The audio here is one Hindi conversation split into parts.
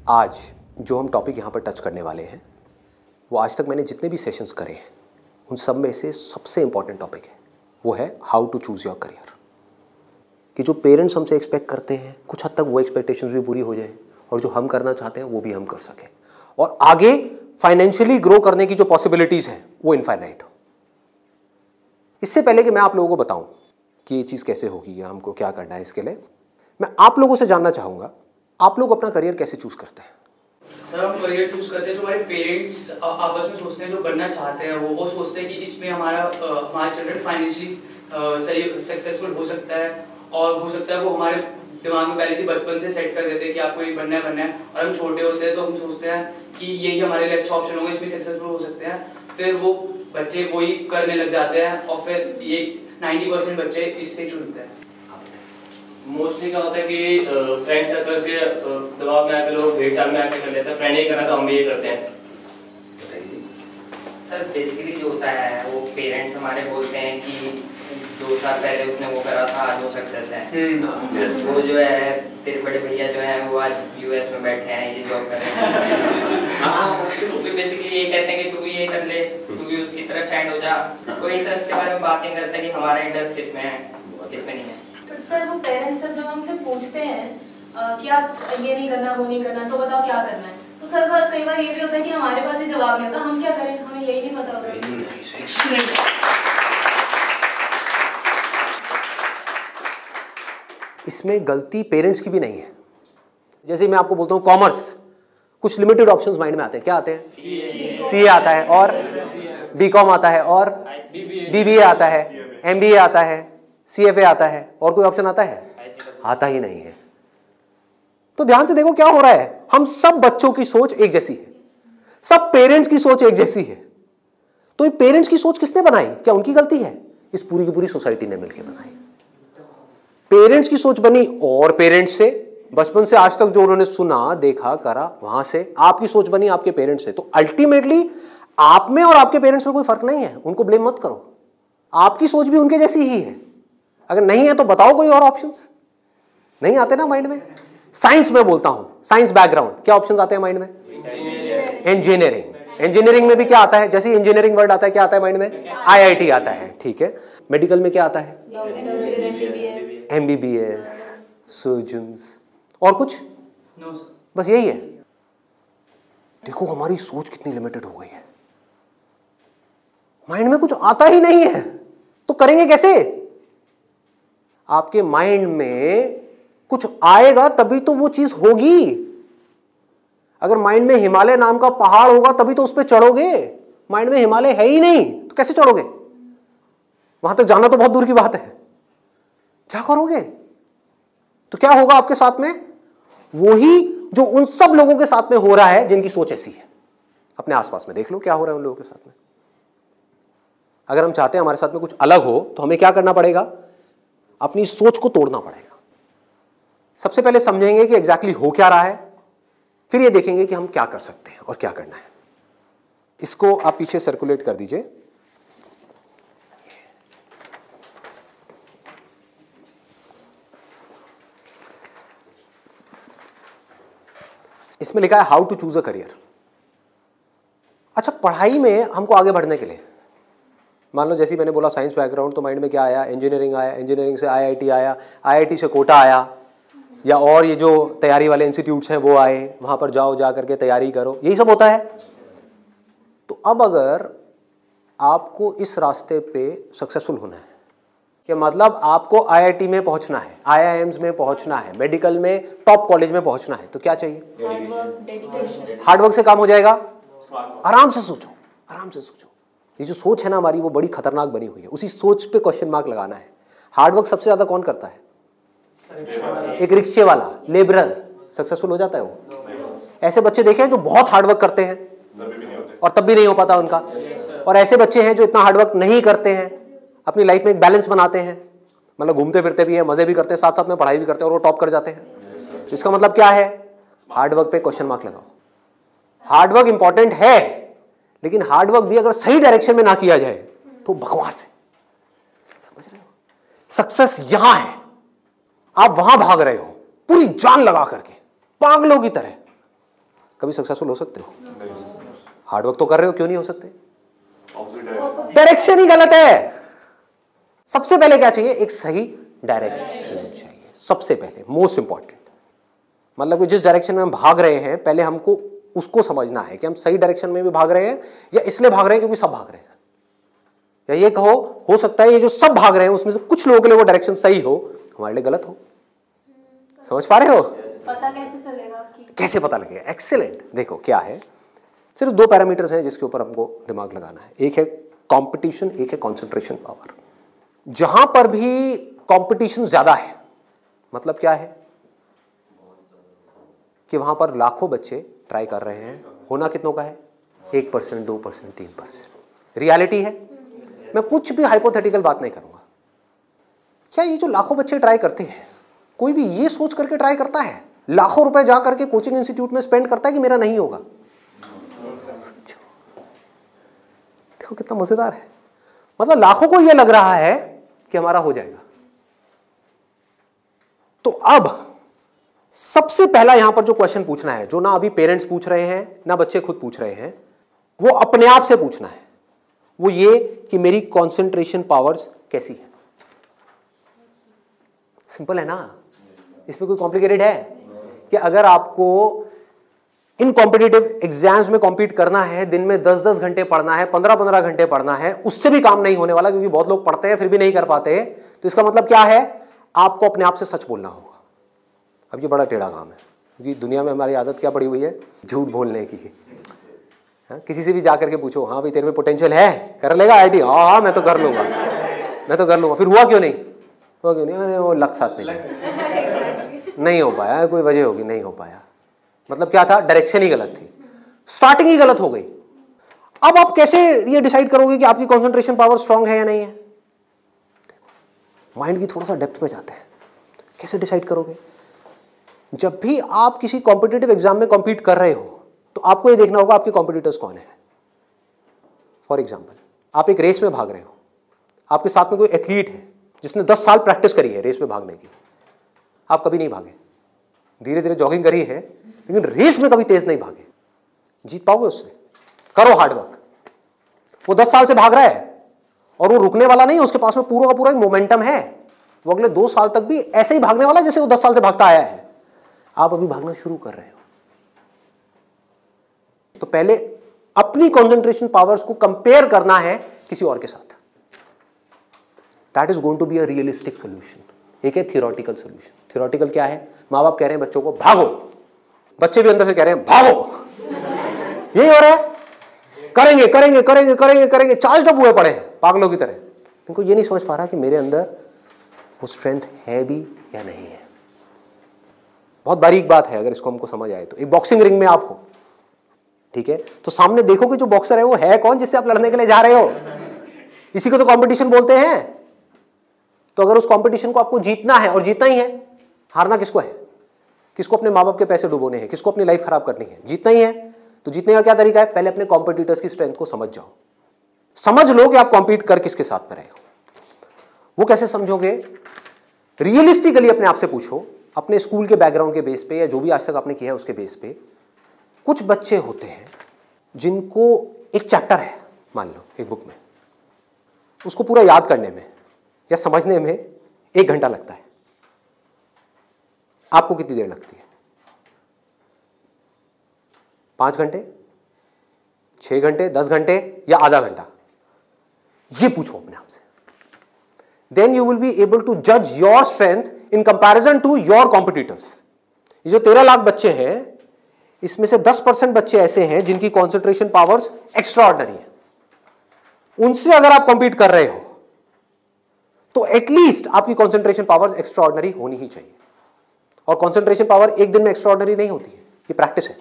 आज जो हम टॉपिक यहाँ पर टच करने वाले हैं वो आज तक मैंने जितने भी सेशंस करे हैं उन सब में से सबसे इम्पॉर्टेंट टॉपिक है, वो है how to choose your career. कि जो पेरेंट्स हमसे एक्सपेक्ट करते हैं कुछ हद तक वो एक्सपेक्टेशंस भी पूरी हो जाए और जो हम करना चाहते हैं वो भी हम कर सकें और आगे फाइनेंशियली ग्रो करने की जो पॉसिबिलिटीज़ हैं वो इनफाइनाइट हो। इससे पहले कि मैं आप लोगों को बताऊं कि ये चीज़ कैसे होगी या हमको क्या करना है, इसके लिए मैं आप लोगों से जानना चाहूँगा आप लोग अपना करियर कैसे चूज़ करते हैं? सर हम करियर चूज करते हैं जो हमारे पेरेंट्स आपस में सोचते हैं, जो बनना चाहते हैं वो सोचते हैं कि इसमें हमारा चिल्ड्रन फाइनेंशियली सही सक्सेसफुल हो सकता है और हो सकता है वो हमारे दिमाग में पहले से बचपन से सेट कर देते हैं कि आपको ये बनना है। और हम छोटे होते हैं तो हम सोचते हैं कि यही हमारे लिए अच्छा ऑप्शन होगा, इसमें सक्सेसफुल हो सकते हैं। फिर वो बच्चे वही करने लग जाते हैं और फिर ये 90% बच्चे इससे चुनते हैं। मोस्टली क्या होता है कि फ्रेंड सर्कल के दबाव में आकर लोग भेड़ चाल में आकर कर लेते हैं, फ्रेंड ये करना तो हम भी ये करते हैं। सर बेसिकली जो होता है वो पेरेंट्स हमारे बोलते हैं कि 2 साल पहले उसने वो करा था, आज वो सक्सेस है। वो जो है तेरे बड़े भैया जो है वो आज यूएस में बैठे हैं, ये जॉब कर रहे हैं। तो बेसिकली ये कहते हैं कि तू भी ये कर ले, तू भी उसकी तरह स्टैंड हो जा। कोई इंटरेस्ट के बारे में बात नहीं करता कि हमारा इंटरेस्ट किस में है किस में नहीं है। सर वो पेरेंट्स सर जब हमसे पूछते हैं कि आप ये नहीं करना वो नहीं करना तो बताओ क्या करना है, तो सर कई बार ये भी होता है कि हमारे पास ही जवाब नहीं होता, हम क्या करें, हमें यही नहीं पता होता। इसमें गलती पेरेंट्स की भी नहीं है। जैसे मैं आपको बोलता हूँ कॉमर्स, कुछ लिमिटेड ऑप्शंस माइंड में आते हैं। क्या आते हैं? सीए आता है और बीकॉम आता है और बीबीए आता है, एमबीए आता है, सीएफए आता है, और कोई ऑप्शन आता है? आता ही नहीं है। तो ध्यान से देखो क्या हो रहा है, हम सब बच्चों की सोच एक जैसी है, सब पेरेंट्स की सोच एक जैसी है। तो ये पेरेंट्स की सोच किसने बनाई? क्या उनकी गलती है? इस पूरी की पूरी सोसाइटी ने मिलकर बनाई। पेरेंट्स की सोच बनी और पेरेंट्स से बचपन से आज तक जो उन्होंने सुना देखा करा वहां से आपकी सोच बनी आपके पेरेंट्स से। तो अल्टीमेटली आप में और आपके पेरेंट्स में कोई फर्क नहीं है, उनको ब्लेम मत करो, आपकी सोच भी उनके जैसी ही है। अगर नहीं है तो बताओ कोई और ऑप्शंस। नहीं आते ना माइंड में? साइंस में बोलता हूं, साइंस बैकग्राउंड, क्या ऑप्शंस आते हैं माइंड में? इंजीनियरिंग। इंजीनियरिंग में भी क्या आता है? जैसे इंजीनियरिंग वर्ड आता है क्या आता है माइंड में? आईआईटी आता है, ठीक है। मेडिकल में क्या आता है? एमबीबीएस, सर्जन्स, और कुछ? बस यही है। देखो हमारी सोच कितनी लिमिटेड हो गई है, माइंड में कुछ आता ही नहीं है तो करेंगे कैसे? आपके माइंड में कुछ आएगा तभी तो वो चीज होगी। अगर माइंड में हिमालय नाम का पहाड़ होगा तभी तो उस पर चढ़ोगे। माइंड में हिमालय है ही नहीं तो कैसे चढ़ोगे? वहां तक जाना तो बहुत दूर की बात है। क्या करोगे? तो क्या होगा आपके साथ में? वही जो उन सब लोगों के साथ में हो रहा है जिनकी सोच ऐसी है। अपने आसपास में देख लो क्या हो रहा है उन लोगों के साथ में। अगर हम चाहते हैं हमारे साथ में कुछ अलग हो तो हमें क्या करना पड़ेगा? अपनी सोच को तोड़ना पड़ेगा। सबसे पहले समझेंगे कि एग्जैक्टली हो क्या रहा है, फिर ये देखेंगे कि हम क्या कर सकते हैं और क्या करना है। इसको आप पीछे सर्कुलेट कर दीजिए। इसमें लिखा है how to choose a career. अच्छा, पढ़ाई में हमको आगे बढ़ने के लिए मान लो जैसे मैंने बोला साइंस बैकग्राउंड, तो माइंड में क्या आया? इंजीनियरिंग आया, इंजीनियरिंग से आईआईटी आया, आईआईटी से कोटा आया, या और ये जो तैयारी वाले इंस्टीट्यूट्स हैं वो आए, वहाँ पर जाओ, जा करके तैयारी करो, यही सब होता है। तो अब अगर आपको इस रास्ते पे सक्सेसफुल होना है कि मतलब आपको आईआईटी में पहुँचना है, आईआईएम्स में पहुँचना है, मेडिकल में टॉप कॉलेज में पहुँचना है, तो क्या चाहिए? हार्डवर्क से काम हो जाएगा। आराम से सोचो, आराम से सोचो। ये जो सोच है ना हमारी वो बड़ी खतरनाक बनी हुई है, उसी सोच पे क्वेश्चन मार्क लगाना है। हार्डवर्क सबसे ज्यादा कौन करता है? एक रिक्शे वाला, लेबरर सक्सेसफुल हो जाता है वो। ऐसे बच्चे देखे हैं जो बहुत हार्डवर्क करते हैं और तब भी नहीं हो पाता उनका, और ऐसे बच्चे हैं जो इतना हार्डवर्क नहीं करते हैं, अपनी लाइफ में एक बैलेंस बनाते हैं, मतलब घूमते फिरते भी हैं, मजे भी करते हैं, साथ साथ में पढ़ाई भी करते हैं और वो टॉप कर जाते हैं। इसका मतलब क्या है? हार्डवर्क पे क्वेश्चन मार्क लगाओ। हार्डवर्क इंपॉर्टेंट है, लेकिन हार्डवर्क भी अगर सही डायरेक्शन में ना किया जाए तो बकवास है। समझ रहे हो? सक्सेस यहां है, आप वहां भाग रहे हो पूरी जान लगा करके पागलों की तरह, कभी सक्सेसफुल हो सकते हो? हार्डवर्क तो कर रहे हो, क्यों नहीं हो सकते? डायरेक्शन ही गलत है। सबसे पहले क्या चाहिए? एक सही डायरेक्शन चाहिए, सबसे पहले, मोस्ट इंपॉर्टेंट। मतलब कि जिस डायरेक्शन में हम भाग रहे हैं, पहले हमको उसको समझना है कि हम सही डायरेक्शन में भी भाग रहे हैं या इसलिए भाग रहे हैं क्योंकि सब भाग रहे हैं। या ये कहो, हो सकता है ये जो सब भाग रहे हैं उसमें से कुछ लोगों के लिए वो डायरेक्शन सही हो, हमारे लिए गलत हो। समझ पा रहे हो? पता कैसे चलेगा कि कैसे पता लगेगा? एक्सीलेंट। देखो क्या है, सिर्फ दो पैरामीटर्स हैं जिसके ऊपर हमको दिमाग लगाना है। एक है कंपटीशन, एक है कंसंट्रेशन पावर। जहां पर भी कंपटीशन ज्यादा है, मतलब क्या है कि वहां पर लाखों बच्चे ट्राई कर रहे हैं, होना कितनों का है? 1%, 2%, 3%। रियलिटी है। मैं कुछ भी हाइपोथेटिकल बात नहीं करूंगा। क्या ये जो लाखों बच्चे ट्राई करते हैं, कोई भी ये सोच करके ट्राई करता है, लाखों रुपए जा करके कोचिंग इंस्टीट्यूट में स्पेंड करता है कि मेरा नहीं होगा? देखो कितना मजेदार है। मतलब लाखों को यह लग रहा है कि हमारा हो जाएगा। तो अब सबसे पहला यहां पर जो क्वेश्चन पूछना है, जो ना अभी पेरेंट्स पूछ रहे हैं ना बच्चे खुद पूछ रहे हैं, वो अपने आप से पूछना है। वो ये कि मेरी कंसंट्रेशन पावर्स कैसी है। सिंपल है ना? इसमें कोई कॉम्प्लिकेटेड है? कि अगर आपको इन कॉम्पिटिटिव एग्जाम्स में कॉम्पीट करना है, दिन में 10-10 घंटे पढ़ना है, 15-15 घंटे पढ़ना है, उससे भी काम नहीं होने वाला, क्योंकि बहुत लोग पढ़ते हैं फिर भी नहीं कर पाते। तो इसका मतलब क्या है? आपको अपने आप से सच बोलना होगा। अब ये बड़ा टेढ़ा काम है, क्योंकि दुनिया में हमारी आदत क्या पड़ी हुई है? झूठ बोलने की। किसी से भी जाकर के पूछो, हाँ भाई तेरे में पोटेंशियल है, कर लेगा आईटी? हाँ मैं तो कर लूंगा, मैं तो कर लूंगा। फिर हुआ क्यों नहीं? हुआ क्यों नहीं? अरे वो लक साथ नहीं हो पाया, कोई वजह होगी, नहीं हो पाया। मतलब क्या था? डायरेक्शन ही गलत थी, स्टार्टिंग ही गलत हो गई। अब आप कैसे ये डिसाइड करोगे कि आपकी कंसंट्रेशन पावर स्ट्रांग है या नहीं है? माइंड की थोड़ा सा डेप्थ में जाते हैं। कैसे डिसाइड करोगे? जब भी आप किसी कॉम्पिटिटिव एग्जाम में कॉम्पीट कर रहे हो, तो आपको ये देखना होगा आपके कॉम्पिटिटर्स कौन है। फॉर एग्जाम्पल, आप एक रेस में भाग रहे हो, आपके साथ में कोई एथलीट है जिसने 10 साल प्रैक्टिस करी है रेस में भागने की। आप कभी नहीं भागे, धीरे धीरे जॉगिंग करी है, लेकिन रेस में कभी तेज नहीं भागे। जीत पाओगे उससे? करो हार्डवर्क। वो 10 साल से भाग रहा है और वो रुकने वाला नहीं है, उसके पास में पूरा का पूरा एक मोमेंटम है। वो अगले 2 साल तक भी ऐसे ही भागने वाला जैसे वो 10 साल से भागता आया है। आप अभी भागना शुरू कर रहे हो। तो पहले अपनी कंसंट्रेशन पावर्स को कंपेयर करना है किसी और के साथ। That is going to be a realistic solution. एक है थियोरेटिकल सोल्यूशन। थियोरेटिकल क्या है? माँ बाप कह रहे हैं बच्चों को भागो, बच्चे भी अंदर से कह रहे हैं भागो। यही हो रहा है, करेंगे करेंगे करेंगे करेंगे करेंगे, चार्ज अप हुए पड़े हैं पागलों की तरह। इनको ये नहीं समझ पा रहा कि मेरे अंदर वो स्ट्रेंथ है भी या नहीं है। बहुत बारीक बात है, अगर इसको हमको समझ आए तो। एक बॉक्सिंग रिंग में आप हो, ठीक है, तो सामने देखो कि जो बॉक्सर है वो है कौन जिससे आप लड़ने के लिए जा रहे हो। इसी को तो कंपटीशन बोलते हैं। तो अगर उस कंपटीशन को आपको जीतना है, और जीतना ही है, हारना किसको है? किसको अपने माँ बाप के पैसे डुबोने हैं? किसको अपनी लाइफ खराब करनी है? जीतना ही है। तो जीतने का क्या तरीका है? पहले अपने कॉम्पिटिटर्स की स्ट्रेंथ को समझ जाओ। समझ लो कि आप कॉम्पीट कर किसके साथ में रहे हो। वो कैसे समझोगे? रियलिस्टिकली अपने आप से पूछो, अपने स्कूल के बैकग्राउंड के बेस पे या जो भी आज तक आपने किया है उसके बेस पे। कुछ बच्चे होते हैं जिनको एक चैप्टर है, मान लो एक बुक में, उसको पूरा याद करने में या समझने में 1 घंटा लगता है। आपको कितनी देर लगती है? 5 घंटे, 6 घंटे, 10 घंटे या आधा घंटा? ये पूछो अपने आप से। Then you will be able to जज your strength in comparison to your competitors. ये जो 13 लाख बच्चे हैं, इसमें से 10% बच्चे ऐसे हैं जिनकी कॉन्सेंट्रेशन पावर्स एक्स्ट्रा ऑर्डिनरी है। उनसे अगर आप कंपीट कर रहे हो तो एटलीस्ट आपकी कॉन्सेंट्रेशन पावर्स एक्स्ट्रा ऑर्डिनरी होनी ही चाहिए। और कॉन्सेंट्रेशन पावर एक दिन में एक्स्ट्रा ऑर्डिनरी नहीं होती है, ये प्रैक्टिस है।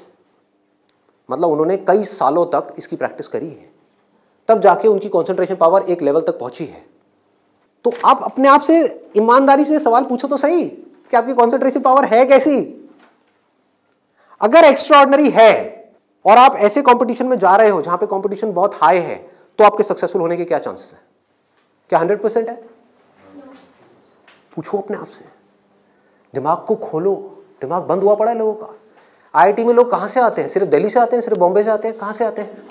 मतलब उन्होंने कई सालों तक इसकी प्रैक्टिस करी है, तब जाके उनकी कॉन्सेंट्रेशन पावर एक लेवल तक पहुंची है। तो आप अपने आप से ईमानदारी से सवाल पूछो तो सही कि आपकी कॉन्सेंट्रेशन पावर है कैसी। अगर एक्स्ट्रा ऑर्डिनरी है और आप ऐसे कंपटीशन में जा रहे हो जहां पे कंपटीशन बहुत हाई है, तो आपके सक्सेसफुल होने के क्या चांसेस हैं? क्या 100% है? पूछो अपने आप से, दिमाग को खोलो। दिमाग बंद हुआ पड़ा है लोगों का। IIT में लोग कहाँ से आते हैं? सिर्फ दिल्ली से आते हैं, सिर्फ बॉम्बे से आते हैं? कहाँ से आते हैं?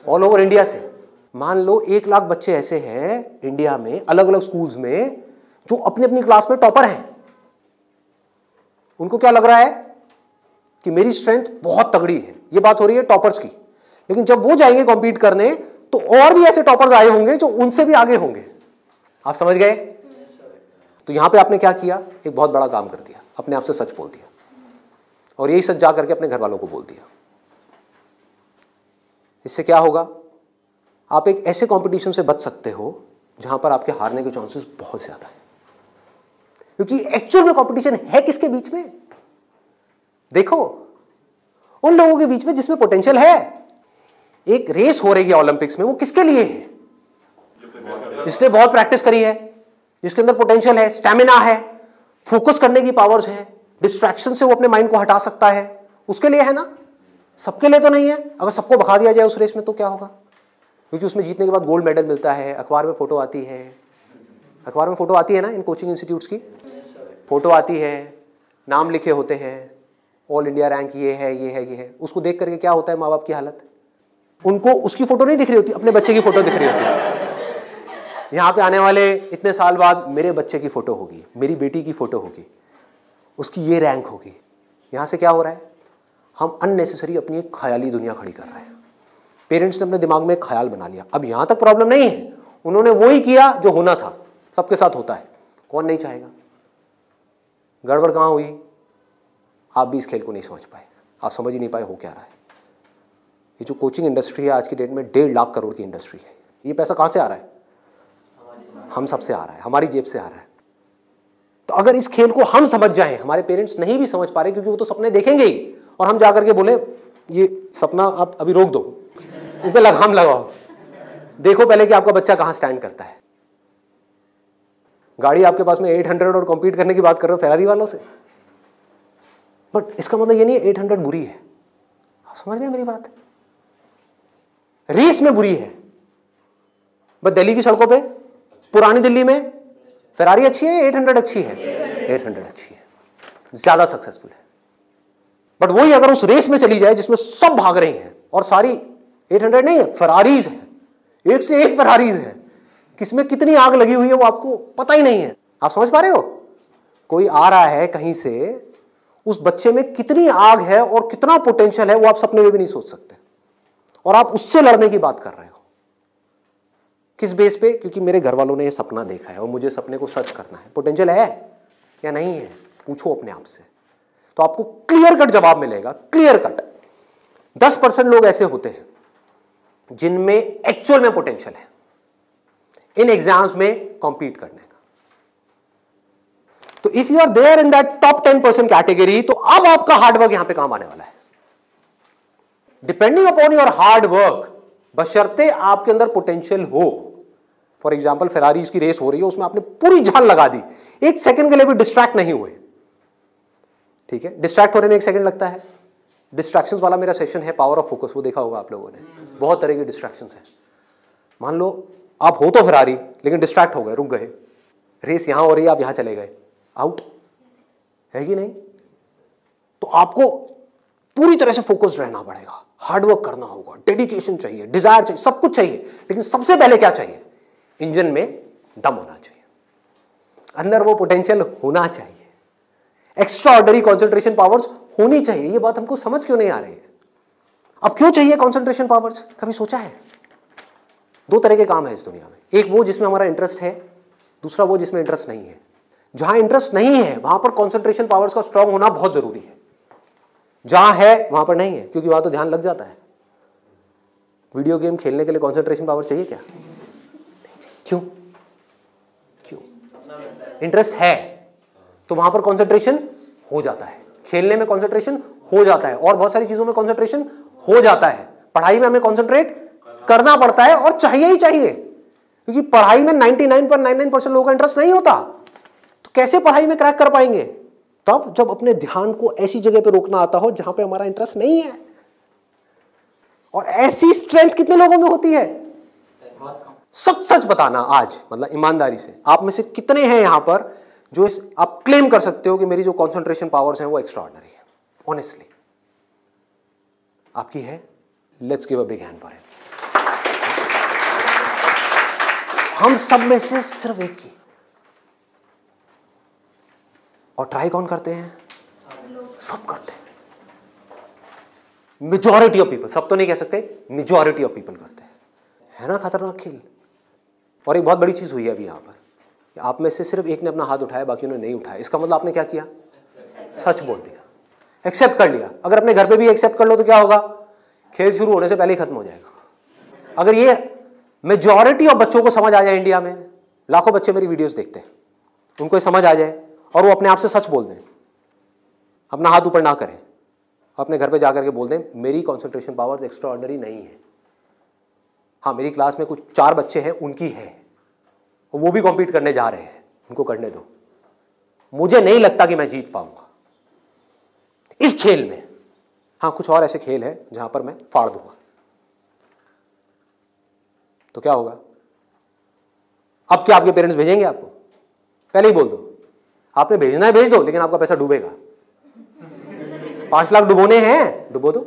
ऑल ओवर इंडिया से। मान लो 1 लाख बच्चे ऐसे हैं इंडिया में अलग अलग स्कूल्स में जो अपनी अपनी क्लास में टॉपर हैं। उनको क्या लग रहा है कि मेरी स्ट्रेंथ बहुत तगड़ी है, ये बात हो रही है टॉपर्स की। लेकिन जब वो जाएंगे कॉम्पीट करने तो और भी ऐसे टॉपर्स आए होंगे जो उनसे भी आगे होंगे। आप समझ गए? तो यहां पे आपने क्या किया? एक बहुत बड़ा काम कर दिया, अपने आप से सच बोल दिया, और यही सच जा करके अपने घर वालों को बोल दिया। इससे क्या होगा? आप एक ऐसे कंपटीशन से बच सकते हो जहां पर आपके हारने के चांसेस बहुत ज्यादा है, क्योंकि एक्चुअल में कंपटीशन है किसके बीच में? देखो, उन लोगों के बीच में जिसमें पोटेंशियल है। एक रेस हो रही है ओलंपिक्स में, वो किसके लिए है? जिसने बहुत प्रैक्टिस करी है, जिसके अंदर पोटेंशियल है, स्टैमिना है, फोकस करने की पावर्स है, डिस्ट्रैक्शन से वो अपने माइंड को हटा सकता है, उसके लिए है ना। सबके लिए तो नहीं है। अगर सबको भगा दिया जाए उस रेस में तो क्या होगा? क्योंकि उसमें जीतने के बाद गोल्ड मेडल मिलता है, अखबार में फोटो आती है। अखबार में फोटो आती है ना, इन कोचिंग इंस्टीट्यूट्स की फोटो आती है, नाम लिखे होते हैं, ऑल इंडिया रैंक ये है, ये है, ये है। उसको देख करके क्या होता है माँ बाप की हालत? उनको उसकी फोटो नहीं दिख रही होती, अपने बच्चे की फोटो दिख रही होती है। यहाँ पे आने वाले इतने साल बाद मेरे बच्चे की फोटो होगी, मेरी बेटी की फोटो होगी, उसकी ये रैंक होगी। यहाँ से क्या हो रहा है? हम अननेसेसरी अपनी एक ख्याली दुनिया खड़ी कर रहे हैं। पेरेंट्स ने अपने दिमाग में एक ख्याल बना लिया। अब यहाँ तक प्रॉब्लम नहीं है, उन्होंने वही किया जो होना था, सबके साथ होता है, कौन नहीं चाहेगा? गड़बड़ कहाँ हुई? आप भी इस खेल को नहीं समझ पाए, आप समझ ही नहीं पाए हो क्या रहा है। ये जो कोचिंग इंडस्ट्री है आज की डेट में 1.5 लाख करोड़ की इंडस्ट्री है। ये पैसा कहाँ से आ रहा है? हम सब से आ रहा है, हमारी जेब से आ रहा है। तो अगर इस खेल को हम समझ जाएं, हमारे पेरेंट्स नहीं भी समझ पा रहे क्योंकि वो तो सपने देखेंगे ही, और हम जाकर के बोले ये सपना आप अभी रोक दो, इस पे लगाम लगाओ, देखो पहले कि आपका बच्चा कहाँ स्टैंड करता है। गाड़ी आपके पास में 800 और कॉम्पीट करने की बात कर रहे हो फेरारी वालों से, बट इसका मतलब ये नहीं है 800 बुरी है। आप समझ गए मेरी बात? रेस में बुरी है, बट दिल्ली की सड़कों पे, पुरानी दिल्ली में फेरारी अच्छी है, 800 अच्छी है? 800 अच्छी है, ज्यादा सक्सेसफुल है। बट वही अगर उस रेस में चली जाए जिसमें सब भाग रही हैं और सारी 800 नहीं है, फेरारीज है, एक से एक फेरारीज है, किसमें कितनी आग लगी हुई है वो आपको पता ही नहीं है। आप समझ पा रहे हो? कोई आ रहा है कहीं से, उस बच्चे में कितनी आग है और कितना पोटेंशियल है वो आप सपने में भी नहीं सोच सकते, और आप उससे लड़ने की बात कर रहे हो। किस बेस पे? क्योंकि मेरे घर वालों ने ये सपना देखा है और मुझे सपने को सच करना है। पोटेंशियल है या नहीं है? पूछो अपने आप से, तो आपको क्लियर कट जवाब मिलेगा। क्लियर कट 10% लोग ऐसे होते हैं जिनमें एक्चुअल में पोटेंशियल है इन एग्जाम्स में कॉम्पीट करने का। तो if you are there in that top 10% category, तो अब आपका हार्डवर्क यहां पे काम आने वाला है। Depending upon your hard work, बशर्ते आपके अंदर पोटेंशियल हो। फॉर एग्जाम्पल फेरारीज की रेस हो रही है, उसमें आपने पूरी जान लगा दी, एक सेकंड के लिए भी डिस्ट्रैक्ट नहीं हुए। ठीक है, डिस्ट्रैक्ट होने में 1 सेकंड लगता है। डिस्ट्रैक्शंस वाला मेरा सेशन है पावर ऑफ फोकस, वो देखा होगा आप लोगों ने। बहुत तरह की डिस्ट्रैक्शंस हैं। मान लो आप हो तो फेरारी, लेकिन डिस्ट्रैक्ट हो गए, रुक गए, रेस यहां हो रही है, आप यहां चले गए, आउट है कि नहीं? तो आपको पूरी तरह से फोकस्ड रहना पड़ेगा, हार्डवर्क करना होगा, डेडिकेशन चाहिए, डिजायर चाहिए, सब कुछ चाहिए। लेकिन सबसे पहले क्या चाहिए? इंजन में दम होना चाहिए, अंदर वो पोटेंशियल होना चाहिए, एक्स्ट्रा ऑर्डिनरी कॉन्सेंट्रेशन पावर्स होनी चाहिए। ये बात हमको समझ क्यों नहीं आ रही है? अब क्यों चाहिए कॉन्सेंट्रेशन पावर्स? कभी सोचा है? 2 तरह के काम है इस दुनिया में, एक वो जिसमें हमारा इंटरेस्ट है, दूसरा वो जिसमें इंटरेस्ट नहीं है। जहां इंटरेस्ट नहीं है वहां पर कॉन्सेंट्रेशन पावर्स का स्ट्रांग होना बहुत जरूरी है, जहां है वहां पर नहीं है, क्योंकि वहां तो ध्यान लग जाता है। वीडियो गेम खेलने के लिए कॉन्सेंट्रेशन पावर चाहिए क्या? क्यों? क्यों? इंटरेस्ट है तो वहां पर कॉन्सेंट्रेशन हो जाता है, खेलने में कॉन्सेंट्रेशन हो जाता है, और बहुत सारी चीजों में कॉन्सेंट्रेशन हो जाता है। पढ़ाई में हमें कॉन्सेंट्रेट करना पड़ता है, और चाहिए ही चाहिए, क्योंकि पढ़ाई में 99.99% लोगों का इंटरेस्ट नहीं होता। तो कैसे पढ़ाई में क्रैक कर पाएंगे? तब जब अपने ध्यान को ऐसी जगह पे रोकना आता हो जहां पे हमारा इंटरेस्ट नहीं है। और ऐसी स्ट्रेंथ कितने लोगों में होती है? सच सच बताना आज, मतलब ईमानदारी से, आप में से कितने हैं यहां पर जो आप क्लेम कर सकते हो कि मेरी जो कॉन्सेंट्रेशन पावर्स हैं वो एक्स्ट्रा ऑर्डिनरी है? ऑनेस्टली आपकी है, let's give a big hand for him. हम सब में से सिर्फ एक की, और ट्राई कौन करते हैं? सब करते हैं। मेजॉरिटी ऑफ पीपल, सब तो नहीं कह सकते, मेजॉरिटी ऑफ पीपल करते हैं। है ना खतरनाक खेल। और एक बहुत बड़ी चीज हुई है अभी यहां पर, आप में से सिर्फ एक ने अपना हाथ उठाया, बाकियों ने नहीं उठाया। इसका मतलब आपने क्या किया? सच बोल दिया, एक्सेप्ट कर लिया। अगर अपने घर पे भी एक्सेप्ट कर लो तो क्या होगा? खेल शुरू होने से पहले ही खत्म हो जाएगा। अगर ये मेजॉरिटी ऑफ बच्चों को समझ आ जाए, इंडिया में लाखों बच्चे मेरी वीडियोस देखते हैं, उनको ये समझ आ जाए और वो अपने आप से सच बोल दें, अपना हाथ ऊपर ना करें, अपने घर पे जाकर के बोल दें मेरी कंसंट्रेशन पावर एक्स्ट्रा ऑर्डिनरी नहीं है। हाँ, मेरी क्लास में कुछ 4 बच्चे हैं, उनकी है, वो भी कॉम्पीट करने जा रहे हैं, उनको करने दो। मुझे नहीं लगता कि मैं जीत पाऊंगा इस खेल में। हाँ, कुछ और ऐसे खेल हैं जहां पर मैं फाड़ दूंगा। तो क्या होगा? अब क्या आपके पेरेंट्स भेजेंगे आपको? पहले ही बोल दो, आपने भेजना है भेज दो, लेकिन आपका पैसा डूबेगा। 5 लाख डुबोने हैं, डुबो दो।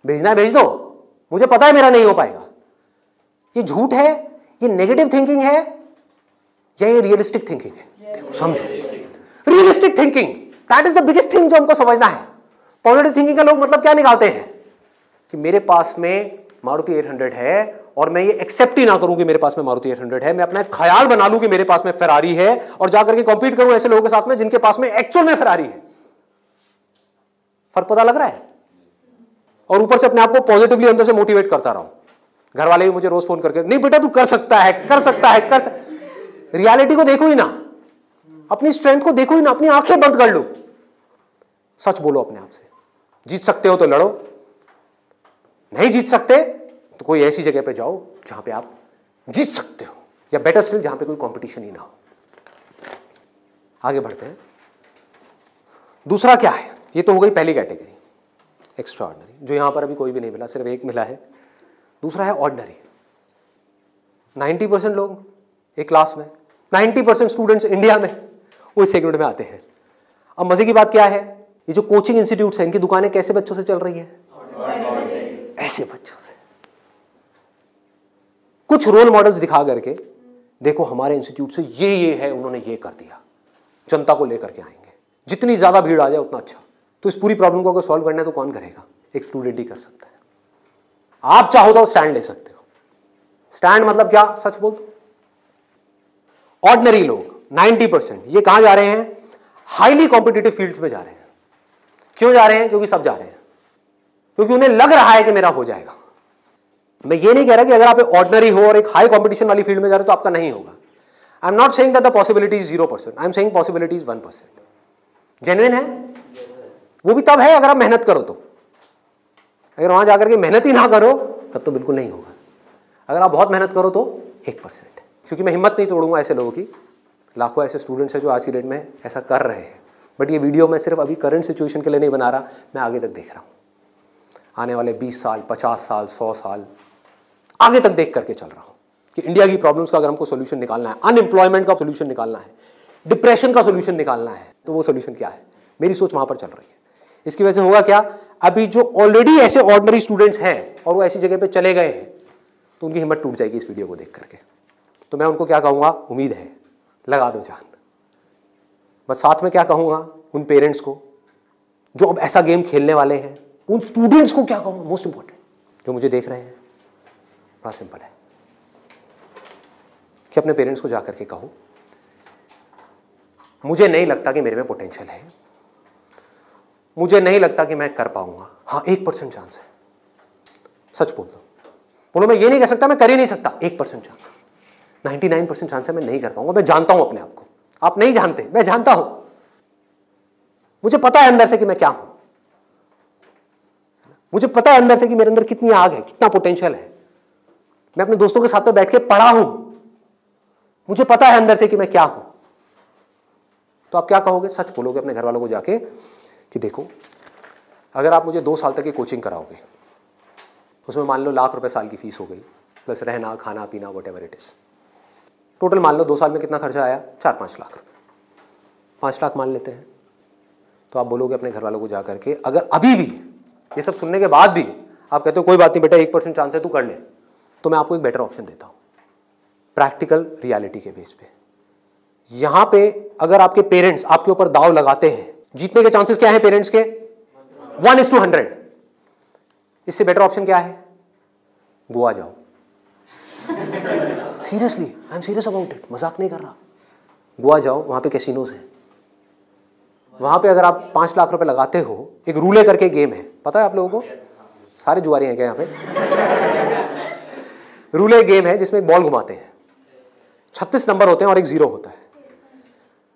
भेजना है भेज दो, मुझे पता है मेरा नहीं हो पाएगा। ये झूठ है, ये नेगेटिव थिंकिंग है, या ये रियलिस्टिक थिंकिंग है? समझो, realistic thinking, that is the biggest thing जो हमको समझना है। पॉजिटिव थिंकिंग का लोग मतलब क्या निकालते हैं कि मेरे पास में मारुति 800 है और मैं ये एक्सेप्ट ही ना करूं कि मेरे पास में मारुति 800 है, मैं अपना ख्याल बना लूं कि मेरे पास में फेरारी है और जाकर के कॉम्पीट करूं ऐसे लोगों के साथ में जिनके पास में एक्चुअल में फेरारी है। फर्क पता लग रहा है? और ऊपर से अपने आप को पॉजिटिवली अंदर से मोटिवेट करता रहा हूं। घर वाले भी मुझे रोज फोन करके, नहीं बेटा तू कर सकता है, कर सकता है, कर सकता। रियलिटी को देखो ही ना, अपनी स्ट्रेंथ को देखो ही ना, अपनी आंखें बंद कर लो, सच बोलो अपने आप से। जीत सकते हो तो लड़ो, नहीं जीत सकते तो कोई ऐसी जगह पे जाओ जहां पे आप जीत सकते हो, या बेटर स्टिल जहां पे कोई कंपटीशन ही ना हो। आगे बढ़ते हैं। दूसरा क्या है? ये तो हो गई पहली कैटेगरी, एक्स्ट्रा ऑर्डिनरी, जो यहां पर अभी कोई भी नहीं मिला, सिर्फ एक मिला है। दूसरा है ऑर्डिनरी। 90% लोग एक क्लास में, 90% स्टूडेंट्स इंडिया में वो इस सेगमेंट में आते हैं। अब मजे की बात क्या है, ये जो कोचिंग इंस्टीट्यूट्स हैं, इनकी दुकानें कैसे बच्चों से चल रही है? ऐसे बच्चों से। कुछ रोल मॉडल्स दिखा करके, देखो हमारे इंस्टीट्यूट से ये है, उन्होंने ये कर दिया, जनता को लेकर के आएंगे, जितनी ज्यादा भीड़ आ जाए उतना अच्छा। तो इस पूरी प्रॉब्लम को अगर सॉल्व करना है तो कौन करेगा? एक स्टूडेंट ही कर सकता है। आप चाहो तो स्टैंड ले सकते हो। स्टैंड मतलब क्या? सच बोल दो। ऑर्डिनरी लोग 90% ये कहां जा रहे हैं? हाईली कॉम्पिटिटिव फील्ड्स में जा रहे हैं। क्यों जा रहे हैं? क्योंकि सब जा रहे हैं, क्योंकि उन्हें लग रहा है कि मेरा हो जाएगा। मैं ये नहीं कह रहा कि अगर आप ऑर्डिनरी हो और एक हाई कॉम्पिटिशन वाली फील्ड में जा रहे हो तो आपका नहीं होगा। I am not saying that the possibility is 0%, I am saying possibility is 1%। Genuine है वो भी तब है अगर आप मेहनत करो तो। अगर वहां जाकर के मेहनत ही ना करो तब तो बिल्कुल नहीं होगा। अगर आप बहुत मेहनत करो तो 1%। क्योंकि मैं हिम्मत नहीं तोड़ूंगा ऐसे लोगों की। लाखों ऐसे स्टूडेंट्स हैं जो आज की डेट में ऐसा कर रहे हैं, बट ये वीडियो मैं सिर्फ अभी करंट सिचुएशन के लिए नहीं बना रहा, मैं आगे तक देख रहा हूँ। आने वाले 20 साल, 50 साल, 100 साल आगे तक देख करके चल रहा हूँ कि इंडिया की प्रॉब्लम्स का अगर हमको सोल्यूशन निकालना है, अनएम्प्लॉयमेंट का सोल्यूशन निकालना है, डिप्रेशन का सोल्यूशन निकालना है, तो वो सोल्यूशन क्या है? मेरी सोच वहां पर चल रही है। इसकी वजह से होगा क्या? अभी जो ऑलरेडी ऐसे ऑर्डिनरी स्टूडेंट्स हैं और वो ऐसी जगह पे चले गए हैं, तो उनकी हिम्मत टूट जाएगी इस वीडियो को देख करके। तो मैं उनको क्या कहूँगा? उम्मीद है, लगा दो जान। बस साथ में क्या कहूँगा उन पेरेंट्स को जो अब ऐसा गेम खेलने वाले हैं, उन स्टूडेंट्स को क्या कहूँगा? मोस्ट इंपॉर्टेंट जो मुझे देख रहे हैं, बड़ा सिंपल है कि अपने पेरेंट्स को जाकर के कहो मुझे नहीं लगता कि मेरे में पोटेंशियल है, मुझे नहीं लगता कि मैं कर पाऊंगा। हाँ, 1% चांस है। सच बोल दो, बोलो मैं ये नहीं कह सकता मैं कर ही नहीं सकता, 1% चांस, 99% चांस है मैं नहीं कर पाऊंगा। मैं जानता हूं अपने आप को, आप नहीं जानते, मैं जानता हूं। मुझे पता है अंदर से कि मैं क्या हूं, मुझे पता है अंदर से कि मेरे अंदर कितनी आग है, कितना पोटेंशियल है। मैं अपने दोस्तों के साथ में बैठ के पढ़ा हूं, मुझे पता है अंदर से कि मैं क्या हूं। तो आप क्या कहोगे? सच बोलोगे अपने घर वालों को जाके कि देखो अगर आप मुझे 2 साल तक की कोचिंग कराओगे, उसमें मान लो ₹1,00,000 साल की फीस हो गई, प्लस रहना खाना पीना व्हाटएवर इट इज, टोटल मान लो 2 साल में कितना खर्चा आया? 4-5 लाख रुपए। 5 लाख मान लेते हैं। तो आप बोलोगे अपने घर वालों को जाकर के अगर अभी भी ये सब सुनने के बाद भी आप कहते हो कोई बात नहीं बेटा 1% चांस है तू कर ले, तो मैं आपको एक बेटर ऑप्शन देता हूं प्रैक्टिकल रियलिटी के बेस पे। यहां पे अगर आपके पेरेंट्स आपके ऊपर दाव लगाते हैं, जीतने के चांसेस क्या है पेरेंट्स के? 1:100। इससे बेटर ऑप्शन क्या है? गोवा जाओ। Seriously, I am serious about it, मजाक नहीं कर रहा। गोवा जाओ, वहां पे कैसीनोज हैं, वहां पे अगर आप 5 लाख रुपए लगाते हो, एक रूले करके गेम है, पता है आप लोगों को? सारे जुआरी हैं क्या यहाँ पे? रूले गेम है जिसमें एक बॉल घुमाते हैं, 36 नंबर होते हैं और एक 0 होता है।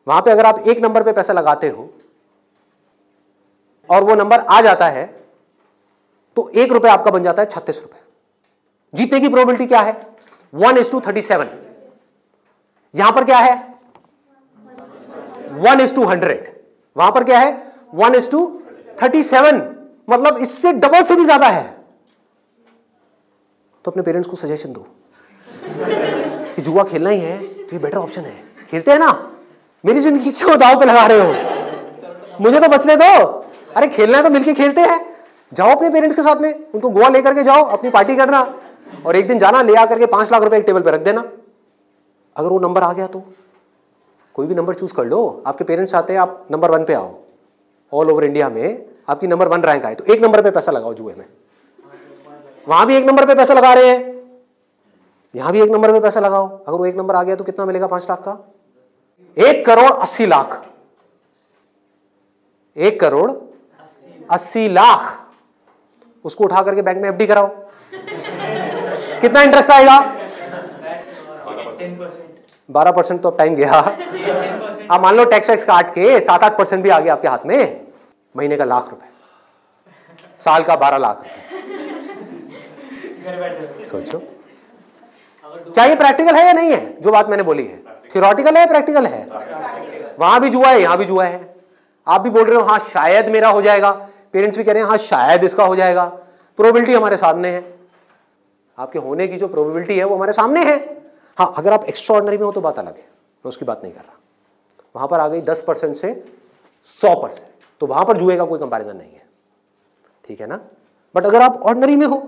वहां पे अगर आप 1 नंबर पे पैसा लगाते हो और वो नंबर आ जाता है तो 1 रुपए आपका बन जाता है 36 रुपए। जीतने की प्रोबेबिलिटी क्या है? 1:37। यहां पर क्या है? 1:100। वहां पर क्या है? 1:37, मतलब इससे डबल से भी ज्यादा है। तो अपने पेरेंट्स को सजेशन दो कि जुआ खेलना ही है तो ये बेटर ऑप्शन है, खेलते हैं ना। मेरी जिंदगी क्यों दांव पे लगा रहे हो? मुझे तो बचने दो। अरे खेलना है तो मिलके खेलते हैं। जाओ अपने पेरेंट्स के साथ में, उनको गोवा लेकर के जाओ, अपनी पार्टी करना, और एक दिन जाना ले आकर के 5 लाख रुपए एक टेबल पे रख देना। अगर वो नंबर आ गया तो कोई भी नंबर चूज कर लो। आपके पेरेंट्स चाहते हैं आप नंबर 1 पे आओ, ऑल ओवर इंडिया में आपकी नंबर 1 रैंक आए, तो 1 नंबर पे पैसा लगाओ जुए में। वहां भी 1 नंबर पे पैसा लगा रहे हैं, यहां भी 1 नंबर पे पैसा लगाओ। अगर वो 1 नंबर आ गया तो कितना मिलेगा 5 लाख का? 1,80,00,000। 1,80,00,000 उसको उठा करके बैंक में FD कराओ। कितना इंटरेस्ट आएगा? 12%। तो अब टाइम गया। आप मान लो टैक्स वैक्स काट के 7-8% भी आ गया आपके हाथ में। महीने का 1,00,000 रुपए, साल का 12 लाख रुपए। सोचो क्या ये प्रैक्टिकल है या नहीं है? जो बात मैंने बोली है थियोरेटिकल है या प्रैक्टिकल है? वहां भी जुआ है, यहां भी जुआ है। आप भी बोल रहे हो हाँ शायद मेरा हो जाएगा, पेरेंट्स भी कह रहे हैं हाँ शायद इसका हो जाएगा। प्रोबेबिलिटी हमारे सामने है, आपके होने की जो प्रोबेबिलिटी है वो हमारे सामने है। हाँ अगर आप एक्स्ट्रा ऑर्डिनरी में हो तो बात अलग है, मैं उसकी बात नहीं कर रहा। वहां पर आ गई 10% से 100%, तो वहां पर जुए का कोई कंपैरिजन नहीं है, ठीक है ना। बट अगर आप ऑर्डिनरी में हो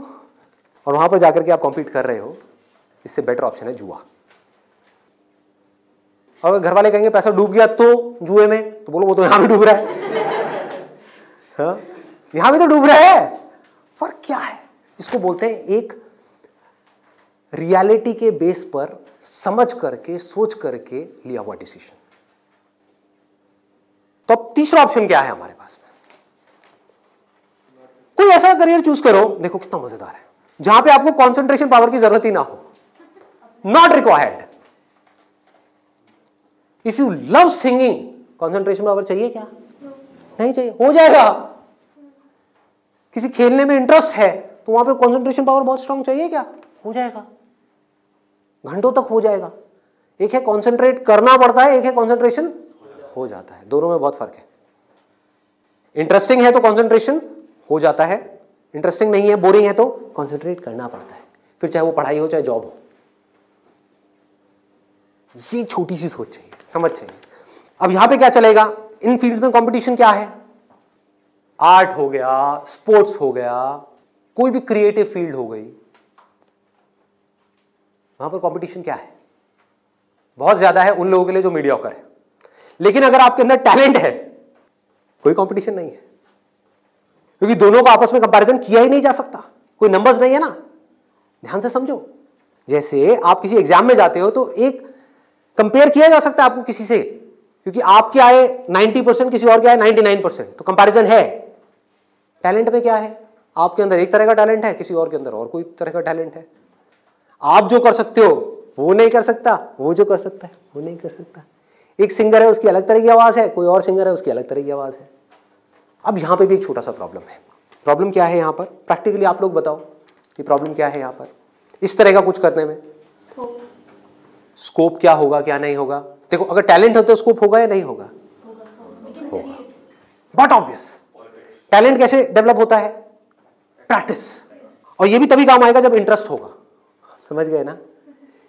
और वहां पर जाकर के आप कॉम्पीट कर रहे हो, इससे बेटर ऑप्शन है जुआ। अगर घर वाले कहेंगे पैसा डूब गया तो जुए में, तो बोलो वो तो यहां भी डूब रहा है। हाँ? यहां भी तो डूब रहा है। फर्क क्या है? इसको बोलते हैं एक रियलिटी के बेस पर समझ करके सोच करके लिया हुआ डिसीजन। तो अब तीसरा ऑप्शन क्या है हमारे पास में? कोई ऐसा करियर चूज करो, देखो कितना मजेदार है, जहां पे आपको कंसंट्रेशन पावर की जरूरत ही ना हो, not required. If you love singing, concentration power चाहिए क्या? नहीं चाहिए, हो जाएगा। किसी खेलने में इंटरेस्ट है तो वहां पे कंसंट्रेशन पावर बहुत स्ट्रांग चाहिए क्या? हो जाएगा, घंटों तक हो जाएगा। एक है कंसंट्रेट करना पड़ता है, एक है कंसंट्रेशन हो जाता है, दोनों में बहुत फर्क है। इंटरेस्टिंग है तो कंसंट्रेशन हो जाता है, इंटरेस्टिंग नहीं है बोरिंग है तो कंसंट्रेट करना पड़ता है, फिर चाहे वो पढ़ाई हो चाहे जॉब हो। ये छोटी सी सोच चाहिए, समझ चाहिए। अब यहां पे क्या चलेगा, इन फील्ड्स में कंपटीशन क्या है? आर्ट हो गया, स्पोर्ट्स हो गया, कोई भी क्रिएटिव फील्ड हो गई, वहां पर कंपटीशन क्या है? बहुत ज्यादा है उन लोगों के लिए जो मीडियोकर है। लेकिन अगर आपके अंदर टैलेंट है, कोई कंपटीशन नहीं है, क्योंकि दोनों को आपस में कंपैरिजन किया ही नहीं जा सकता, कोई नंबर्स नहीं है ना। ध्यान से समझो, जैसे आप किसी एग्जाम में जाते हो तो एक कंपेयर किया जा सकता है आपको किसी से, क्योंकि आपके आए 90%, किसी और के आए 99%, तो कंपैरिजन है। टैलेंट में क्या है? आपके अंदर एक तरह का टैलेंट है, किसी और के अंदर और कोई तरह का टैलेंट है। आप जो कर सकते हो वो नहीं कर सकता, वो जो कर सकता है वो नहीं कर सकता। एक सिंगर है उसकी अलग तरह की आवाज है, कोई और सिंगर है उसकी अलग तरह की आवाज है। अब यहां पे भी एक छोटा सा प्रॉब्लम है। प्रॉब्लम क्या है यहां पर? प्रैक्टिकली आप लोग बताओ कि प्रॉब्लम क्या है यहां पर इस तरह का कुछ करने में? स्कोप क्या होगा क्या नहीं होगा? देखो अगर टैलेंट हो तो स्कोप होगा या नहीं होगा? होगा। बट ऑब्वियस, टैलेंट कैसे डेवलप होता है? प्रैक्टिस। और ये भी तभी काम आएगा जब इंटरेस्ट होगा। समझ गए ना?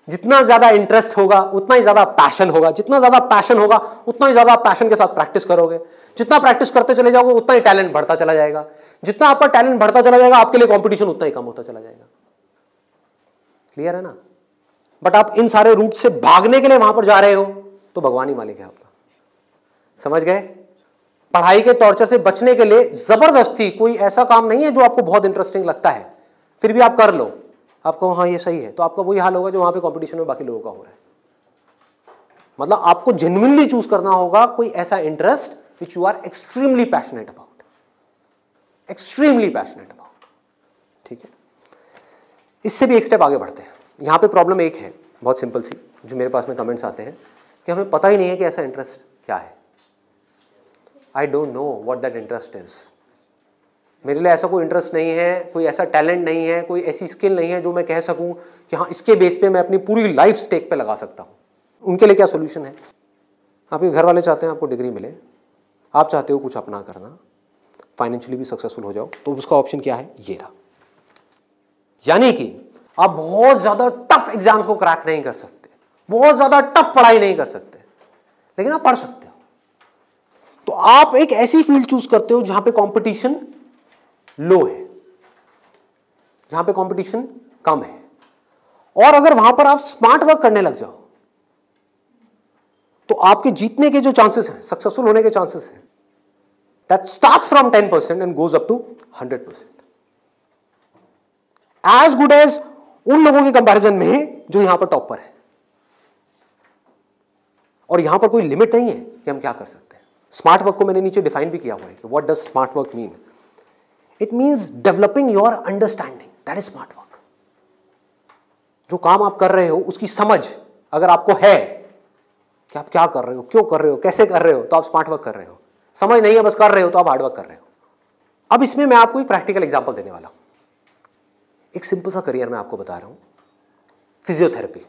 जितना ज्यादा इंटरेस्ट होगा उतना ही ज्यादा पैशन होगा, जितना ज्यादा पैशन होगा उतना ही ज्यादा पैशन के साथ प्रैक्टिस करोगे, जितना प्रैक्टिस करते चले जाओगे उतना ही टैलेंट बढ़ता चला जाएगा, जितना आपका टैलेंट बढ़ता चला जाएगा आपके लिए कंपटीशन उतना ही कम होता चला जाएगा। क्लियर है ना? बट आप इन सारे रूट से भागने के लिए वहां पर जा रहे हो तो भगवान ही मालिक है आपका। समझ गए? पढ़ाई के टॉर्चर से बचने के लिए जबरदस्ती कोई ऐसा काम नहीं है जो आपको बहुत इंटरेस्टिंग लगता है फिर भी आप कर लो, आप कहो हाँ ये सही है, तो आपका वही हाल होगा जो वहां पे कंपटीशन में बाकी लोगों का हो रहा है। मतलब आपको जेन्युइनली चूज करना होगा कोई ऐसा interest which you are extremely passionate about, extremely passionate about. ठीक है, इससे भी एक स्टेप आगे बढ़ते हैं। यहां पे प्रॉब्लम एक है बहुत सिंपल सी, जो मेरे पास में कमेंट्स आते हैं कि हमें पता ही नहीं है कि ऐसा इंटरेस्ट क्या है। I don't know what that interest is. मेरे लिए ऐसा कोई इंटरेस्ट नहीं है, कोई ऐसा टैलेंट नहीं है, कोई ऐसी स्किल नहीं है जो मैं कह सकूं कि हाँ इसके बेस पे मैं अपनी पूरी लाइफ स्टेक पे लगा सकता हूं। उनके लिए क्या सोल्यूशन है? आपके घर वाले चाहते हैं आपको डिग्री मिले, आप चाहते हो कुछ अपना करना, फाइनेंशियली भी सक्सेसफुल हो जाओ, तो उसका ऑप्शन क्या है? ये रहा। यानी कि आप बहुत ज्यादा टफ एग्जाम्स को क्रैक नहीं कर सकते, बहुत ज्यादा टफ पढ़ाई नहीं कर सकते, लेकिन आप पढ़ सकते हो। तो आप एक ऐसी फील्ड चूज करते हो जहां पे कंपटीशन लो है, जहां पे कंपटीशन कम है, और अगर वहां पर आप स्मार्ट वर्क करने लग जाओ तो आपके जीतने के जो चांसेस हैं, सक्सेसफुल होने के चांसेस हैं, that starts from 10% and goes up to 100%, as good as उन लोगों के कंपैरिजन में जो यहां पर टॉप पर है। और यहां पर कोई लिमिट नहीं है कि हम क्या कर सकते हैं। स्मार्ट वर्क को मैंने नीचे डिफाइन भी किया हुआ है कि what does smart work mean. It means developing your understanding, that is smart work. जो काम आप कर रहे हो उसकी समझ अगर आपको है कि आप क्या कर रहे हो, क्यों कर रहे हो, कैसे कर रहे हो, तो आप स्मार्ट वर्क कर रहे हो। समझ नहीं है बस कर रहे हो तो आप हार्ड वर्क कर रहे हो। अब इसमें मैं आपको एक प्रैक्टिकल एग्जांपल देने वाला हूं। एक सिंपल सा करियर मैं आपको बता रहा हूं, फिजियोथेरेपी।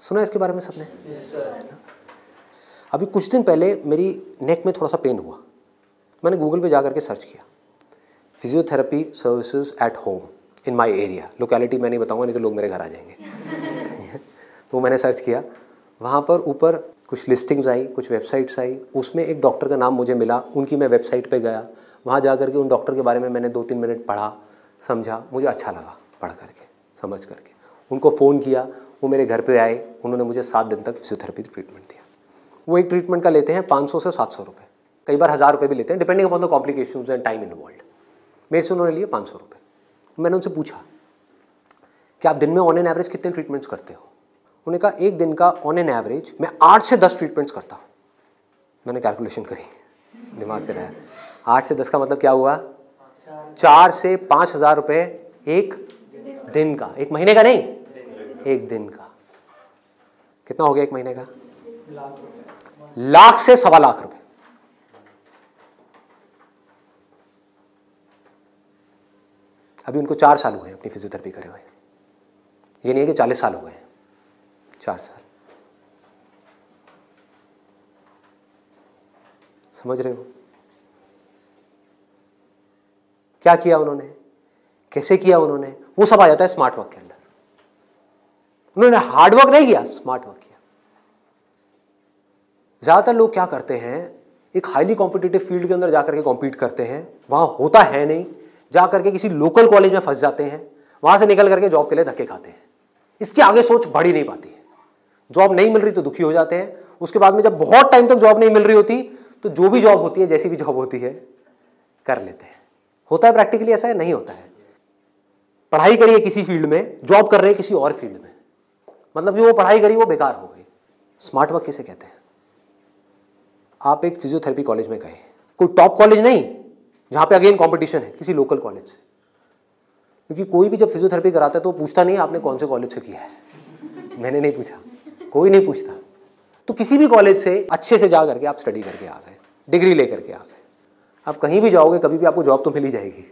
सुना इसके बारे में सबने? अभी कुछ दिन पहले मेरी नेक में थोड़ा सा पेन हुआ, मैंने गूगल पे जाकर के सर्च किया physiotherapy services at home in my area. Locality मैं नहीं बताऊंगा नहीं तो लोग मेरे घर आ जाएंगे। तो मैंने सर्च किया, वहाँ पर ऊपर कुछ लिस्टिंग्स आई, कुछ वेबसाइट्स आई, उसमें एक डॉक्टर का नाम मुझे मिला, उनकी मैं वेबसाइट पे गया, वहाँ जा करके उन डॉक्टर के बारे में मैंने 2-3 मिनट पढ़ा, समझा, मुझे अच्छा लगा पढ़ करके, समझ करके। उनको फ़ोन किया, वो मेरे घर पे आए, उन्होंने मुझे 7 दिन तक फिजियोथेरेपी ट्रीटमेंट दिया। वो एक ट्रीटमेंट का लेते हैं 500 से 700 रुपये, कई बार 1000 रुपये भी लेते हैं, depending upon the complications and time involved. मेरे से उन्होंने लिए 500 रुपये। मैंने उनसे पूछा कि आप दिन में ऑन एन एवरेज कितने ट्रीटमेंट्स करते हो? उन्होंने कहा एक दिन का ऑन एन एवरेज मैं 8 से 10 ट्रीटमेंट्स करता हूँ। मैंने कैलकुलेशन करी, दिमाग चलाया, 8 से 10 का मतलब क्या हुआ? 4 से 5,000 रुपये एक दिन का, एक महीने का नहीं, एक दिन का। कितना हो गया एक महीने का? लाख से 1.25 लाख रुपए। अभी उनको 4 साल हुए अपनी फिजियोथेरेपी करे हुए, ये नहीं है कि 40 साल हो गए, 4 साल। समझ रहे हो क्या किया उन्होंने, कैसे किया उन्होंने? वो सब आ जाता है स्मार्ट वर्क के अंदर। उन्होंने हार्ड वर्क नहीं किया, स्मार्ट वर्क किया। ज्यादातर लोग क्या करते हैं, एक हाईली कॉम्पिटिटिव फील्ड के अंदर जाकर के कॉम्पीट करते हैं, वहां होता है नहीं, जाकर के किसी लोकल कॉलेज में फंस जाते हैं, वहां से निकल करके जॉब के लिए धक्के खाते हैं। इसके आगे सोच बढ़ ही नहीं पाती है। जॉब नहीं मिल रही तो दुखी हो जाते हैं, उसके बाद में जब बहुत टाइम तक जॉब नहीं मिल रही होती तो जो भी जॉब होती है, जैसी भी जॉब होती है, कर लेते हैं। होता है प्रैक्टिकली ऐसा है? नहीं होता है। पढ़ाई करिए किसी फील्ड में, जॉब कर रहे हैं किसी और फील्ड में, मतलब जो वो पढ़ाई करी वो बेकार हो गई। स्मार्ट वर्क किसे कहते हैं? आप एक फिजियोथेरेपी कॉलेज में गए, कोई टॉप कॉलेज नहीं जहां पे अगेन कंपटीशन है, किसी लोकल कॉलेज से। क्योंकि कोई भी जब फिजियोथेरेपी कराता है तो पूछता नहीं आपने कौन से कॉलेज से किया है। मैंने नहीं पूछा, कोई नहीं पूछता। तो किसी भी कॉलेज से अच्छे से जा करके आप स्टडी करके आ गए, डिग्री लेकर के आ गए। आप कहीं भी जाओगे कभी भी आपको जॉब तो मिल ही जाएगी,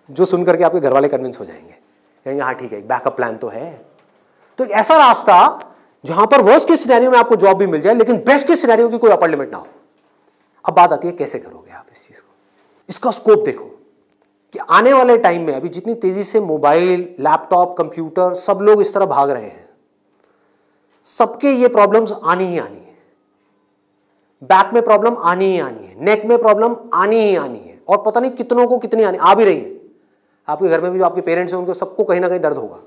जो सुन करके आपके घर वाले कन्विंस हो जाएंगे, कहेंगे हाँ ठीक है, एक बैकअप प्लान तो है। तो एक ऐसा रास्ता जहां पर वर्स्ट केस सिनेरियो में आपको जॉब भी मिल जाए, लेकिन बेस्ट केस सिनेरियो की कोई अपर लिमिट ना हो। अब बात आती है कैसे करोगे आप इस चीज को। इसका स्कोप देखो, कि आने वाले टाइम में अभी जितनी तेजी से मोबाइल, लैपटॉप, कंप्यूटर सब लोग इस तरह भाग रहे हैं, सबके ये प्रॉब्लम्स आनी ही आनी है। बैक में प्रॉब्लम आनी ही आनी है, नेक में प्रॉब्लम आनी ही आनी है, और पता नहीं कितनों को कितनी आनी आ भी रही है। आपके घर में भी जो आपके पेरेंट्स हैं उनको सबको कहीं ना कहीं दर्द होगा।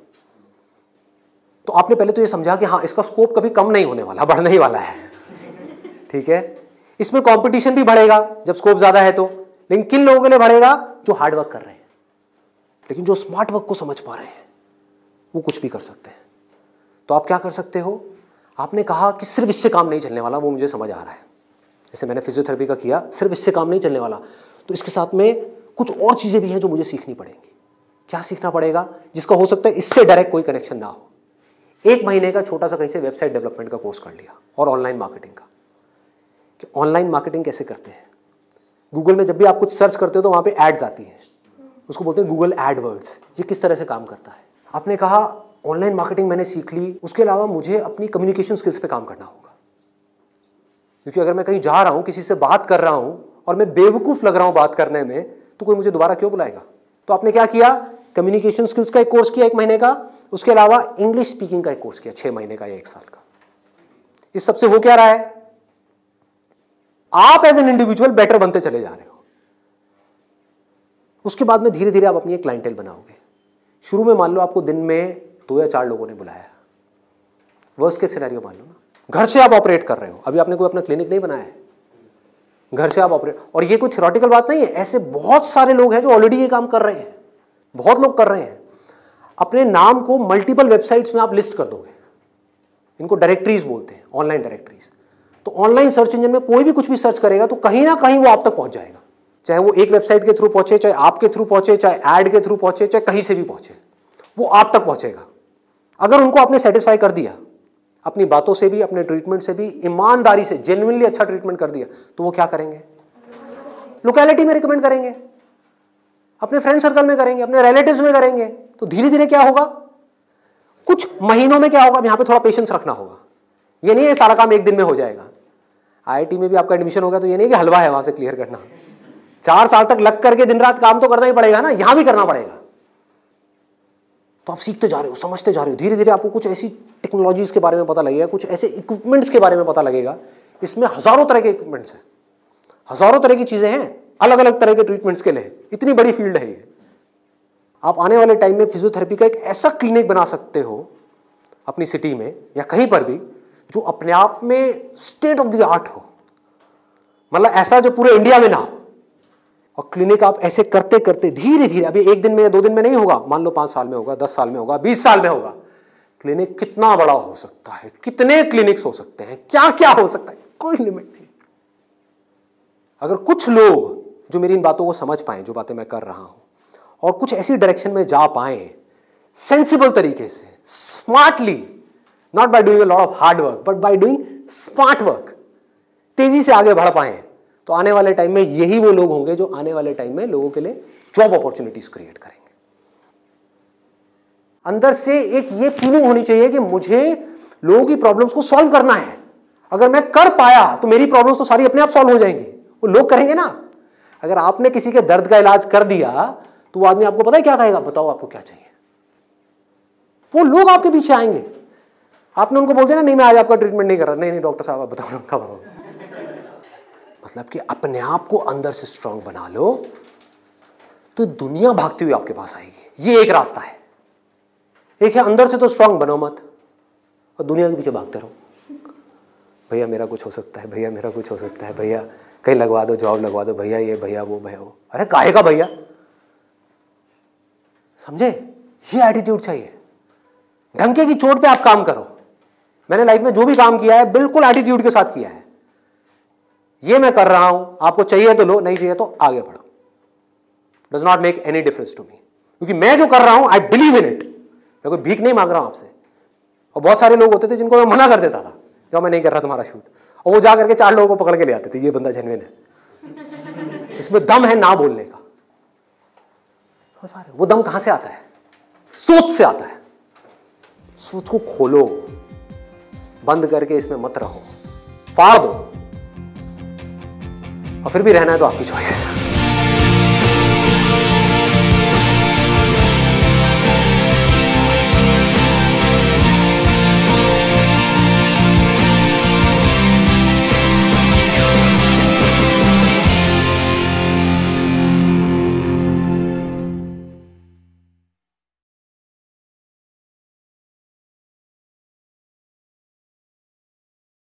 तो आपने पहले तो ये समझा कि हाँ, इसका स्कोप कभी कम नहीं होने वाला, बढ़ने ही वाला है। ठीक है, इसमें कंपटीशन भी बढ़ेगा जब स्कोप ज्यादा है तो, लेकिन किन लोगों के लिए बढ़ेगा? जो हार्ड वर्क कर रहे हैं, लेकिन जो स्मार्ट वर्क को समझ पा रहे हैं वो कुछ भी कर सकते हैं। तो आप क्या कर सकते हो? आपने कहा कि सिर्फ इससे काम नहीं चलने वाला, वो मुझे समझ आ रहा है। जैसे मैंने फिजियोथेरेपी का किया, सिर्फ इससे काम नहीं चलने वाला, तो इसके साथ में कुछ और चीजें भी हैं जो मुझे सीखनी पड़ेंगी। क्या सीखना पड़ेगा? जिसका हो सकता है इससे डायरेक्ट कोई कनेक्शन ना हो। 1 महीने का छोटा सा कहीं से वेबसाइट डेवलपमेंट का कोर्स कर लिया, और ऑनलाइन मार्केटिंग का, कि ऑनलाइन मार्केटिंग कैसे करते हैं। गूगल में जब भी आप कुछ सर्च करते हो तो वहां पे एड्स आती हैं, उसको बोलते हैं गूगल एडवर्ड्स। ये किस तरह से काम करता है? आपने कहा ऑनलाइन मार्केटिंग मैंने सीख ली, उसके अलावा मुझे अपनी कम्युनिकेशन स्किल्स पे काम करना होगा, क्योंकि अगर मैं कहीं जा रहा हूं, किसी से बात कर रहा हूं और मैं बेवकूफ लग रहा हूं बात करने में, तो कोई मुझे दोबारा क्यों बुलाएगा? तो आपने क्या किया? कम्युनिकेशन स्किल्स का एक कोर्स किया 1 महीने का, उसके अलावा इंग्लिश स्पीकिंग का एक कोर्स किया 6 महीने का या 1 साल का। इस सबसे हो क्या रहा है? आप एज एन इंडिविजुअल बेटर बनते चले जा रहे हो। उसके बाद में धीरे धीरे आप अपनी एक क्लाइंटेल बनाओगे। शुरू में मान लो आपको दिन में 2 या 4 लोगों ने बुलाया, वर्स्ट केस सिनेरियो मान लो ना, घर से आप ऑपरेट कर रहे हो, अभी आपने कोई अपना क्लिनिक नहीं बनाया है, घर से आप ऑपरेट, और ये कोई थ्योरेटिकल बात नहीं है, ऐसे बहुत सारे लोग हैं जो ऑलरेडी ये काम कर रहे हैं, बहुत लोग कर रहे हैं। अपने नाम को मल्टीपल वेबसाइट्स में आप लिस्ट कर दोगे, इनको डायरेक्टरीज बोलते हैं, ऑनलाइन डायरेक्टरीज। तो ऑनलाइन सर्च इंजन में कोई भी कुछ भी सर्च करेगा तो कहीं ना कहीं वो आप तक पहुंच जाएगा, चाहे वो एक वेबसाइट के थ्रू पहुंचे, चाहे आपके थ्रू पहुंचे, चाहे एड के थ्रू पहुंचे, चाहे कहीं से भी पहुंचे, वो आप तक पहुंचेगा। अगर उनको आपने सेटिस्फाई कर दिया अपनी बातों से भी, अपने ट्रीटमेंट से भी, ईमानदारी से जेन्युइनली अच्छा ट्रीटमेंट कर दिया, तो वो क्या करेंगे? लोकेलिटी में रिकमेंड करेंगे, अपने फ्रेंड सर्कल में करेंगे, अपने रिलेटिव्स में करेंगे। तो धीरे धीरे क्या होगा? कुछ महीनों में क्या होगा? यहां पे थोड़ा पेशेंस रखना होगा। ये नहीं है सारा काम 1 दिन में हो जाएगा। आईआईटी में भी आपका एडमिशन हो गया तो ये नहीं कि हलवा है वहां से क्लियर करना, 4 साल तक लग करके दिन रात काम तो करना ही पड़ेगा ना, यहां भी करना पड़ेगा। तो आप सीखते जा रहे हो, समझते जा रहे हो, धीरे धीरे आपको कुछ ऐसी टेक्नोलॉजीज के बारे में पता लगेगा, कुछ ऐसे इक्विपमेंट्स के बारे में पता लगेगा। इसमें हजारों तरह के इक्विपमेंट्स हैं, हजारों तरह की चीजें हैं, अलग अलग तरह के ट्रीटमेंट्स के लिए। इतनी बड़ी फील्ड है ये। आप आने वाले टाइम में फिजियोथेरेपी का एक ऐसा क्लिनिक बना सकते हो अपनी सिटी में या कहीं पर भी, जो अपने आप में स्टेट ऑफ द आर्ट हो, मतलब ऐसा जो पूरे इंडिया में ना हो। और क्लिनिक आप ऐसे करते करते धीरे धीरे, अभी 1 दिन में या 2 दिन में नहीं होगा, मान लो 5 साल में होगा, 10 साल में होगा, 20 साल में होगा। क्लिनिक कितना बड़ा हो सकता है, कितने क्लिनिक्स हो सकते हैं, क्या क्या हो सकता है, कोई लिमिट नहीं। अगर कुछ लोग जो मेरी इन बातों को समझ पाए, जो बातें मैं कर रहा हूं, और कुछ ऐसी डायरेक्शन में जा पाए सेंसिबल तरीके से, smartly, not by doing a lot of hard work but by doing smart work, तेजी से आगे बढ़ पाए, तो आने वाले टाइम में यही वो लोग होंगे जो आने वाले टाइम में लोगों के लिए जॉब अपॉर्चुनिटीज क्रिएट करेंगे। अंदर से एक ये फीलिंग होनी चाहिए कि मुझे लोगों की प्रॉब्लम्स को सॉल्व करना है। अगर मैं कर पाया तो मेरी प्रॉब्लम्स तो सारी अपने आप सॉल्व हो जाएंगी, वो लोग करेंगे ना। अगर आपने किसी के दर्द का इलाज कर दिया तो वो आदमी आपको पता है क्या कहेगा? बताओ आपको क्या चाहिए। वो लोग आपके पीछे आएंगे। आपने उनको बोल दिया ना, नहीं मैं आज आपका ट्रीटमेंट नहीं कर रहा, नहीं डॉक्टर साहब आप बताओ कब आओ। मतलब कि अपने आप को अंदर से स्ट्रांग बना लो तो दुनिया भागती हुई आपके पास आएगी। ये एक रास्ता है। एक है अंदर से तो स्ट्रांग बनो मत और दुनिया के पीछे भागते रहो। भैया मेरा कुछ हो सकता है, भैया मेरा कुछ हो सकता है, भैया कहीं लगवा दो, जॉब लगवा दो, भैया ये भैया वो भैया वो। अरे काहे का भैया, समझे? ये एटीट्यूड चाहिए। ढंके की चोट पे आप काम करो। मैंने लाइफ में जो भी काम किया है बिल्कुल एटीट्यूड के साथ किया है। ये मैं कर रहा हूं, आपको चाहिए तो लो, नहीं चाहिए तो आगे बढ़ो। Does not make any difference to me, क्योंकि मैं जो कर रहा हूं आई बिलीव इन इट। मैं कोई भीख नहीं मांग रहा हूं आपसे। और बहुत सारे लोग होते थे जिनको मैं मना कर देता था, जो मैं नहीं कर रहा तुम्हारा शूट, और वो जा करके 4 लोगों को पकड़ के ले आते थे, ये बंदा जेन्युइन है, इसमें दम है ना बोलने का। वो दम कहां से आता है? सोच से आता है। सोच को खोलो, बंद करके इसमें मत रहो, फाड़ दो। और फिर भी रहना है तो आपकी चॉइस है।